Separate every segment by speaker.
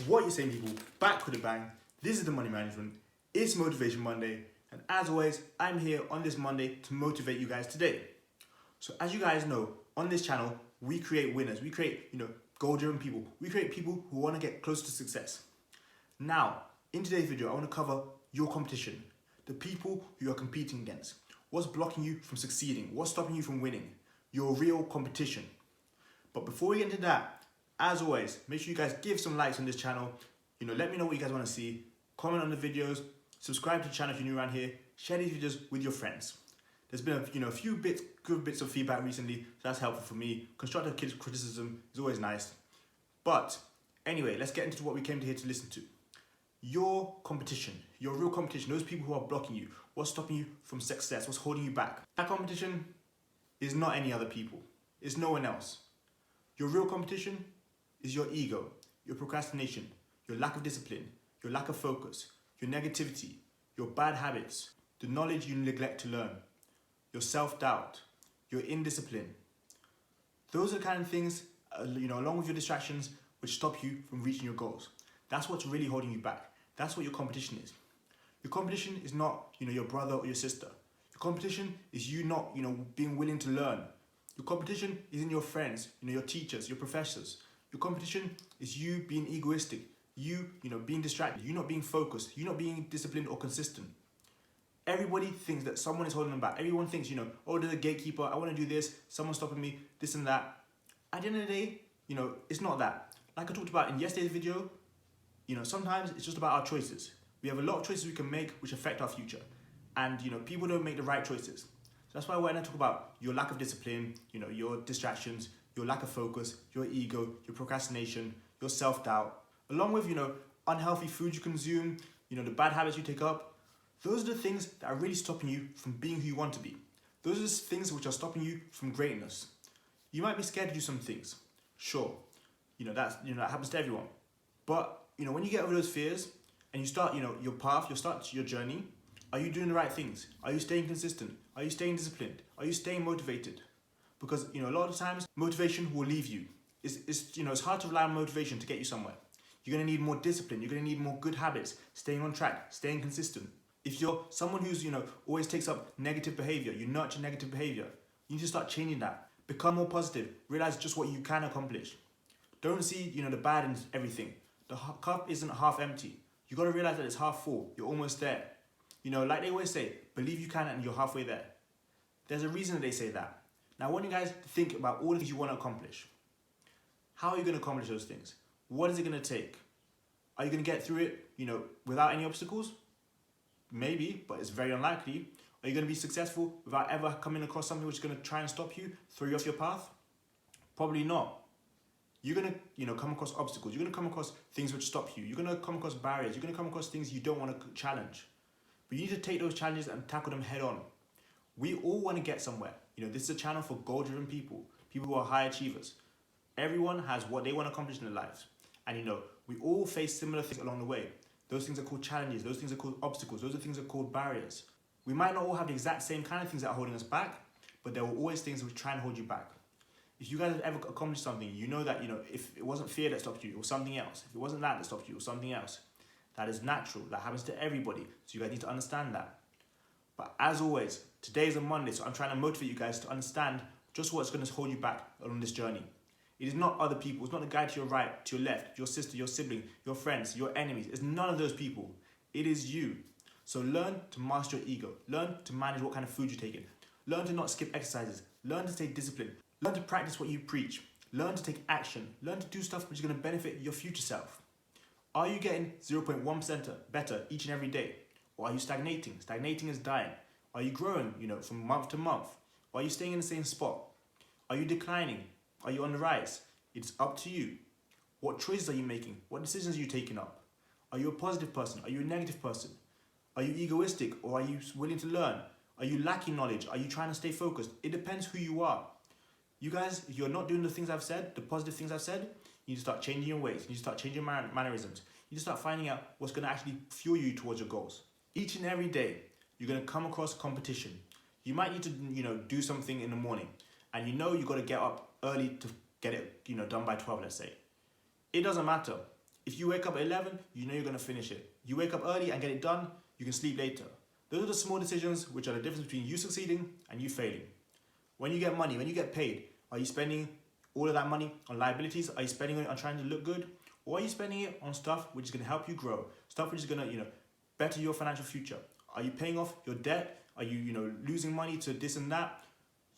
Speaker 1: What you saying, people? Back with a bang. This is the Money Management. It's Motivation Monday, and as always, I'm here on this Monday to motivate you guys today. So, as you guys know, on this channel, we create winners. We create, goal-driven people. We create people who want to get close to success. Now, in today's video, I want to cover your competition, the people who you're competing against. What's blocking you from succeeding? What's stopping you from winning? Your real competition. But before we get into that, as always, make sure you guys give some likes on this channel. Let me know what you guys want to see. Comment on the videos. Subscribe to the channel if you're new around here. Share these videos with your friends. There's been a few good bits of feedback recently, so that's helpful for me. Constructive criticism is always nice. But anyway, let's get into what we came here to listen to. Your competition, your real competition, those people who are blocking you, what's stopping you from success, what's holding you back. That competition is not any other people. It's no one else. Your real competition is your ego, your procrastination, your lack of discipline, your lack of focus, your negativity, your bad habits, the knowledge you neglect to learn, your self-doubt, your indiscipline. Those are the kind of things, along with your distractions, which stop you from reaching your goals. That's what's really holding you back. That's what your competition is. Your competition is not, your brother or your sister. Your competition is you not, being willing to learn. Your competition is in your friends, your teachers, your professors. Your competition is you being egoistic, you being distracted, you not being focused, you not being disciplined or consistent. Everybody thinks that someone is holding them back. Everyone thinks, oh, there's a gatekeeper, I want to do this, someone's stopping me, this and that. At the end of the day, it's not that. Like I talked about in yesterday's video, sometimes it's just about our choices. We have a lot of choices we can make which affect our future. And, people don't make the right choices. So that's why when I talk about your lack of discipline, your distractions, your lack of focus, your ego, your procrastination, your self-doubt, along with, unhealthy food you consume, the bad habits you take up, those are the things that are really stopping you from being who you want to be. Those are the things which are stopping you from greatness. You might be scared to do some things. Sure, that happens to everyone. But, when you get over those fears and you start, your path, you start your journey, are you doing the right things? Are you staying consistent? Are you staying disciplined? Are you staying motivated? Because, a lot of times, motivation will leave you. It's hard to rely on motivation to get you somewhere. You're going to need more discipline. You're going to need more good habits, staying on track, staying consistent. If you're someone who's, always takes up negative behavior, you nurture negative behavior, you need to start changing that. Become more positive. Realize just what you can accomplish. Don't see, the bad in everything. The cup isn't half empty. You got to realize that it's half full. You're almost there. Like they always say, believe you can and you're halfway there. There's a reason that they say that. Now, I want you guys to think about all the things you want to accomplish. How are you going to accomplish those things? What is it going to take? Are you going to get through it, without any obstacles? Maybe, but it's very unlikely. Are you going to be successful without ever coming across something which is going to try and stop you, throw you off your path? Probably not. You're going to, come across obstacles. You're going to come across things which stop you. You're going to come across barriers. You're going to come across things you don't want to challenge. But you need to take those challenges and tackle them head on. We all want to get somewhere. This is a channel for goal-driven people, people who are high achievers. Everyone has what they want to accomplish in their lives. And, we all face similar things along the way. Those things are called challenges. Those things are called obstacles. Those are things that are called barriers. We might not all have the exact same kind of things that are holding us back, but there will always things which try and hold you back. If you guys have ever accomplished something, you know that, if it wasn't fear that stopped you, it was something else. If it wasn't that stopped you, it was something else. That is natural. That happens to everybody. So you guys need to understand that. But as always, today is a Monday, so I'm trying to motivate you guys to understand just what's going to hold you back on this journey. It is not other people. It's not the guy to your right, to your left, your sister, your sibling, your friends, your enemies. It's none of those people. It is you. So learn to master your ego. Learn to manage what kind of food you're taking. Learn to not skip exercises. Learn to stay disciplined. Learn to practice what you preach. Learn to take action. Learn to do stuff which is going to benefit your future self. Are you getting 0.1% better each and every day? Or are you stagnating? Stagnating is dying. Are you growing, from month to month? Or are you staying in the same spot? Are you declining? Are you on the rise? It's up to you. What choices are you making? What decisions are you taking up? Are you a positive person? Are you a negative person? Are you egoistic or are you willing to learn? Are you lacking knowledge? Are you trying to stay focused? It depends who you are. You guys, if you're not doing the things I've said, the positive things I've said, you need to start changing your ways. You need to start changing your mannerisms. You need to start finding out what's going to actually fuel you towards your goals. Each and every day, you're going to come across competition. You might need to, do something in the morning. And you've got to get up early to get it, done by 12, let's say. It doesn't matter. If you wake up at 11, you know you're going to finish it. You wake up early and get it done, you can sleep later. Those are the small decisions which are the difference between you succeeding and you failing. When you get money, when you get paid, are you spending all of that money on liabilities? Are you spending it on trying to look good? Or are you spending it on stuff which is going to help you grow? Stuff which is going to, better your financial future? Are you paying off your debt? Are you, losing money to this and that?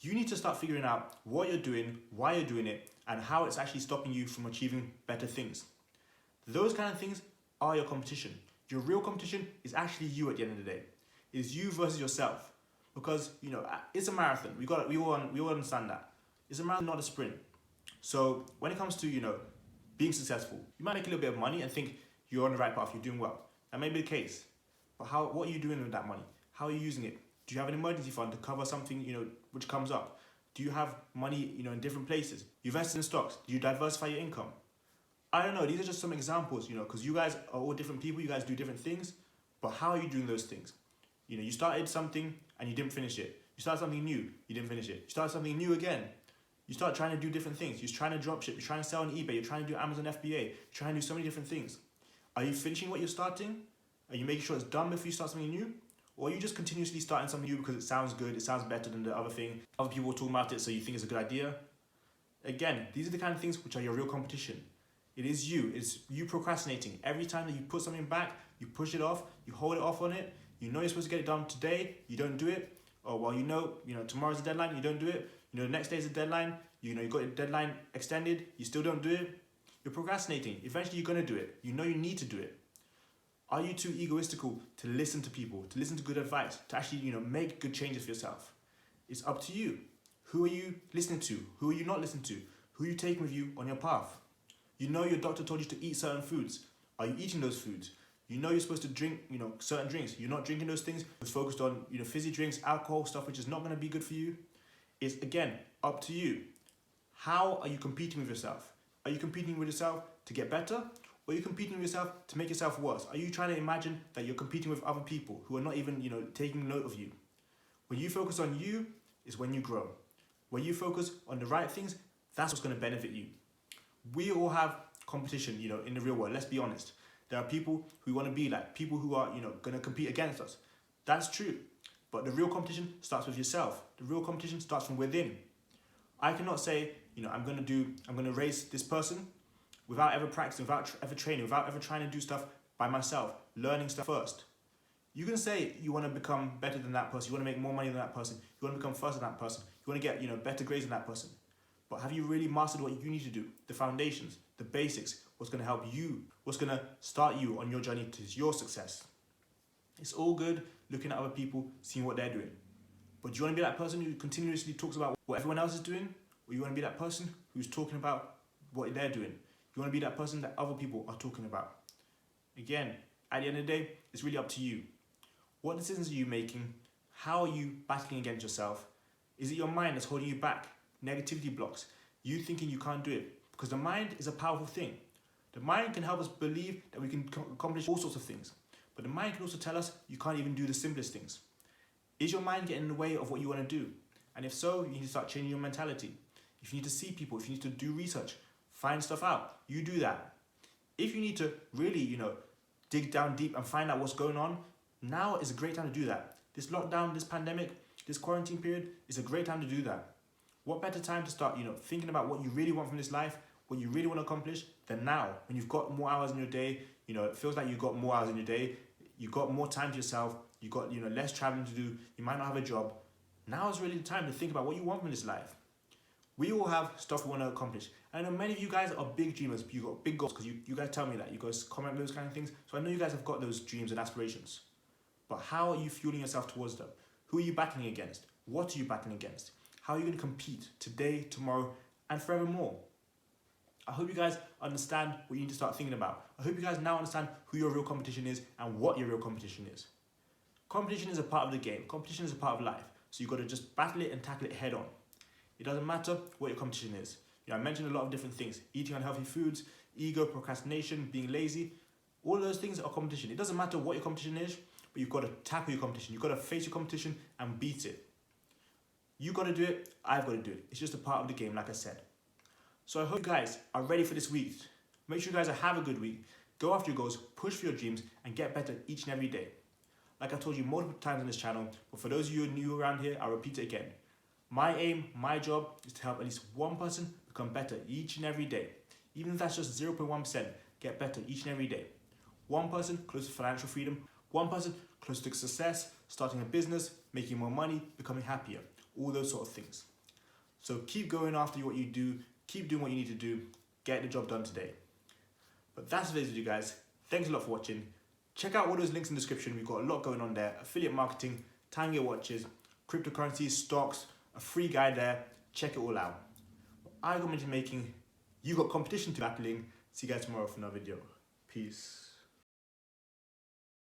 Speaker 1: You need to start figuring out what you're doing, why you're doing it, and how it's actually stopping you from achieving better things. Those kind of things are your competition. Your real competition is actually you at the end of the day. It's you versus yourself. Because, it's a marathon. We all understand that. It's a marathon, not a sprint. So when it comes to, being successful, you might make a little bit of money and think you're on the right path, you're doing well. That may be the case. But what are you doing with that money? How are you using it? Do you have an emergency fund to cover something, which comes up? Do you have money, in different places? You invest in stocks. Do you diversify your income? I don't know. These are just some examples, because you guys are all different people. You guys do different things. But how are you doing those things? You started something and you didn't finish it. You started something new, you didn't finish it. You started something new again. You start trying to do different things. You're trying to dropship. You're trying to sell on eBay. You're trying to do Amazon FBA. You're trying to do so many different things. Are you finishing what you're starting? Are you making sure it's done before you start something new? Or are you just continuously starting something new because it sounds good, it sounds better than the other thing, other people are talking about it so you think it's a good idea? Again, these are the kind of things which are your real competition. It's you procrastinating. Every time that you put something back, you push it off, you hold it off on it, you know you're supposed to get it done today, you don't do it. Or well, tomorrow's the deadline, you don't do it. The next day's the deadline, you got your deadline extended, you still don't do it. You're procrastinating. Eventually you're gonna do it. You know you need to do it. Are you too egoistical to listen to people, to listen to good advice, to actually, make good changes for yourself? It's up to you. Who are you listening to? Who are you not listening to? Who are you taking with you on your path? Your doctor told you to eat certain foods. Are you eating those foods? You're supposed to drink, certain drinks. You're not drinking those things. It's focused on, fizzy drinks, alcohol, stuff which is not going to be good for you. It's, again, up to you. How are you competing with yourself? Are you competing with yourself to get better? Or are you competing with yourself to make yourself worse? Are you trying to imagine that you're competing with other people who are not even, taking note of you? When you focus on you, is when you grow. When you focus on the right things, that's what's going to benefit you. We all have competition, in the real world. Let's be honest. There are people who want to be like, people who are, going to compete against us. That's true. But the real competition starts with yourself. The real competition starts from within. I cannot say, I'm going to race this person without ever practicing, without ever training, without ever trying to do stuff by myself, learning stuff first. You can say you want to become better than that person, you want to make more money than that person, you want to become faster than that person, you want to get, better grades than that person. But have you really mastered what you need to do? The foundations, the basics, what's going to help you, what's going to start you on your journey to your success. It's all good looking at other people, seeing what they're doing. But do you want to be that person who continuously talks about what everyone else is doing? Or you want to be that person who's talking about what they're doing? You want to be that person that other people are talking about? Again, at the end of the day, it's really up to you. What decisions are you making? How are you battling against yourself? Is it your mind that's holding you back? Negativity blocks, you thinking you can't do it? Because the mind is a powerful thing. The mind can help us believe that we can accomplish all sorts of things. But the mind can also tell us you can't even do the simplest things. Is your mind getting in the way of what you want to do? And if so, you need to start changing your mentality. If you need to see people, if you need to do research, find stuff out, you do that. If you need to really, dig down deep and find out what's going on, now is a great time to do that. This lockdown, this pandemic, this quarantine period is a great time to do that. What better time to start, thinking about what you really want from this life, what you really want to accomplish, than now, when you've got more hours in your day, it feels like you've got more hours in your day, you've got more time to yourself, you've got, less traveling to do, you might not have a job. Now is really the time to think about what you want from this life. We all have stuff we want to accomplish. I know many of you guys are big dreamers, you've got big goals, because you guys tell me that, you guys comment those kind of things, so I know you guys have got those dreams and aspirations. But how are you fueling yourself towards them? Who are you battling against? What are you battling against? How are you going to compete today, tomorrow, and forevermore? I hope you guys understand what you need to start thinking about. I hope you guys now understand who your real competition is and what your real competition is. Competition is a part of the game. Competition is a part of life. So you've got to just battle it and tackle it head on. It doesn't matter what your competition is. I mentioned a lot of different things. Eating unhealthy foods, ego, procrastination, being lazy. All of those things are competition. It doesn't matter what your competition is, but you've got to tackle your competition. You've got to face your competition and beat it. You got to do it, I've got to do it. It's just a part of the game, like I said. So I hope you guys are ready for this week. Make sure you guys have a good week. Go after your goals, push for your dreams, and get better each and every day. Like I told you multiple times on this channel, but for those of you who are new around here, I'll repeat it again. My aim, my job, is to help at least one person become better each and every day. Even if that's just 0.1%, get better each and every day. One person close to financial freedom, one person close to success, starting a business, making more money, becoming happier, all those sort of things. So keep going after what you do, keep doing what you need to do, get the job done today. But that's the video, guys. Thanks a lot for watching. Check out all those links in the description. We've got a lot going on there. Affiliate marketing, time your watches, cryptocurrencies, stocks, a free guide there. Check it all out. I got money making, you got competition to battling. See you guys tomorrow for another video. Peace.